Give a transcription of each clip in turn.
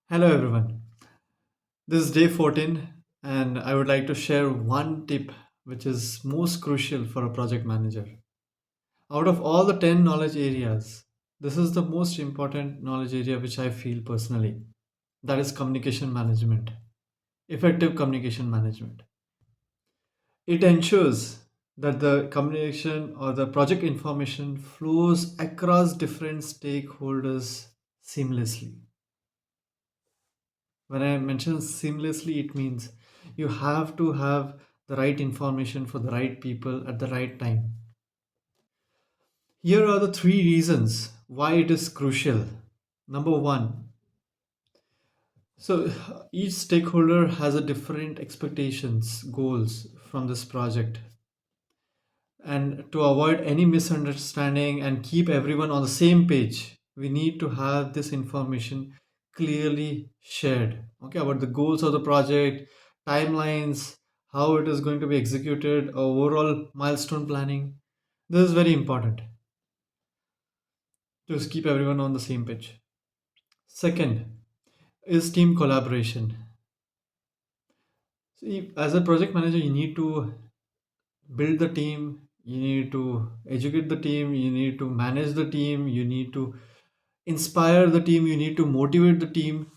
Hello, everyone. This is day 14, and I would like to share one tip which is most crucial for a project manager. Out of all the 10 knowledge areas, this is the most important knowledge area which I feel personally. That is communication management, effective communication management. It ensures that the communication or the project information flows across different stakeholders seamlessly. When I mention seamlessly, it means you have to have the right information for the right people at the right time. Here are the three reasons why it is crucial. Number one, so each stakeholder has a different expectations, goals from this project. And to avoid any misunderstanding and keep everyone on the same page, we need to have this information clearly shared. Okay, about the goals of the project, timelines, how it is going to be executed, overall milestone planning. This is very important to just keep everyone on the same page. Second is team collaboration. See, as a project manager, you need to build the team, you need to educate the team, you need to manage the team, you need to inspire the team, you need to motivate the team.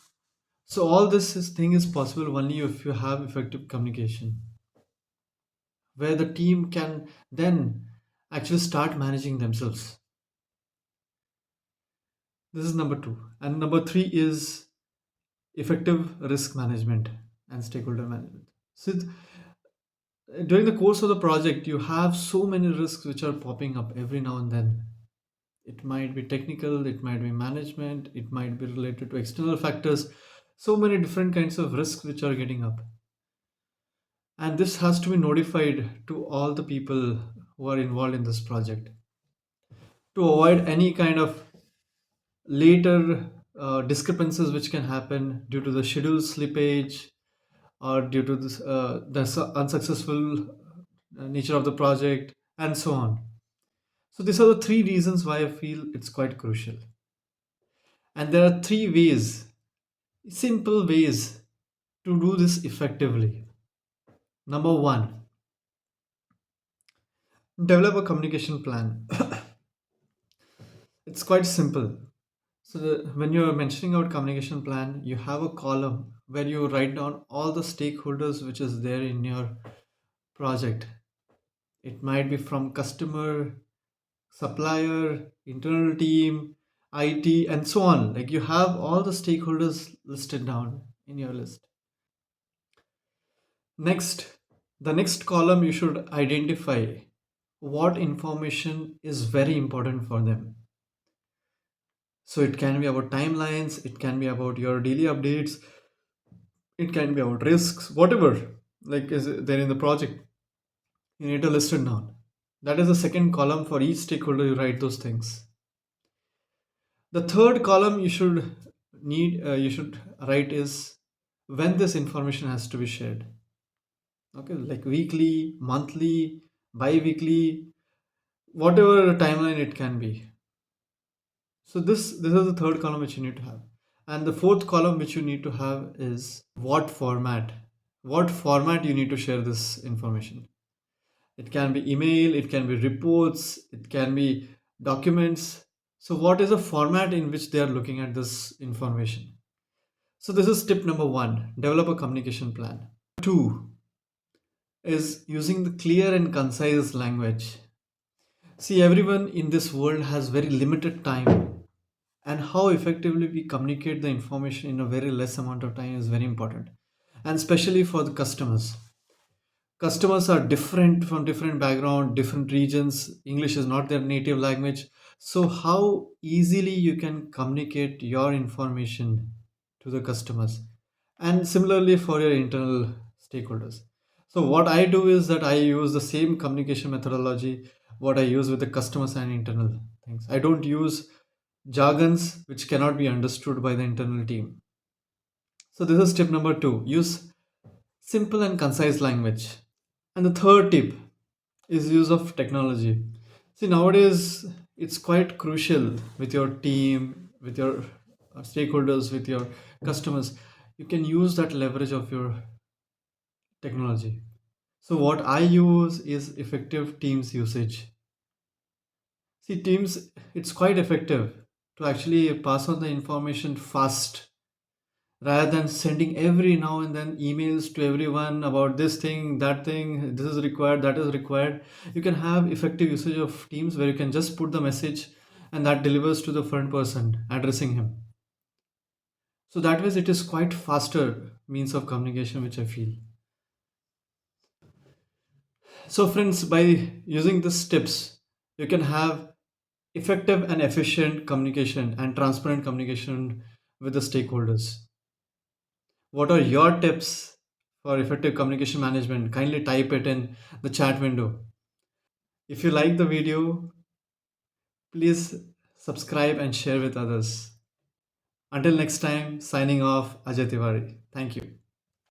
So all thing is possible only if you have effective communication, where the team can then actually start managing themselves. This is number two. And number three is effective risk management and stakeholder management. So during the course of the project, you have so many risks which are popping up every now and then. It might be technical, it might be management, it might be related to external factors. So many different kinds of risks which are getting up. And this has to be notified to all the people who are involved in this project to avoid any kind of later discrepancies which can happen due to the schedule slippage or due to the unsuccessful nature of the project and so on. So these are the three reasons why I feel it's quite crucial. And there are three ways, simple ways to do this effectively. Number one, develop a communication plan. It's quite simple. So when you're mentioning out communication plan, you have a column where you write down all the stakeholders which is there in your project. It might be from customer, supplier, internal team, IT, and so on. Like you have all the stakeholders listed down in your list. Next, the next column you should identify what information is very important for them. So it can be about timelines, it can be about your daily updates, it can be about risks, whatever like is there in the project. You need to list it down. That is the second column. For each stakeholder you write those things. The third column you should write is when this information has to be shared. Okay, like weekly, monthly, bi-weekly, whatever timeline it can be. So this is the third column which you need to have. And the fourth column which you need to have is what format. What format you need to share this information. It can be email, it can be reports, it can be documents. So what is the format in which they are looking at this information? So this is tip number one, develop a communication plan. Two is using the clear and concise language. See, everyone in this world has very limited time, and how effectively we communicate the information in a very less amount of time is very important, and especially for the customers are different from different background, different regions. English is not their native language. So how easily you can communicate your information to the customers, and similarly for your internal stakeholders. So what I do is that I use the same communication methodology what I use with the customers and internal things. I don't use jargons which cannot be understood by the internal team. So this is tip number 2, use simple and concise language. And the third tip is use of technology. See, nowadays it's quite crucial with your team, with your stakeholders, with your customers, you can use that leverage of your technology. So what I use is effective Teams usage. See, Teams, it's quite effective to actually pass on the information fast rather than sending every now and then emails to everyone about this thing, that thing, this is required, that is required. You can have effective usage of Teams where you can just put the message and that delivers to the front person addressing him. So that way it is quite faster means of communication, which I feel. So friends, by using these tips, you can have effective and efficient communication and transparent communication with the stakeholders. What are your tips for effective communication management? Kindly type it in the chat window. If you like the video, please subscribe and share with others. Until next time, signing off, Ajay Tiwari. Thank you.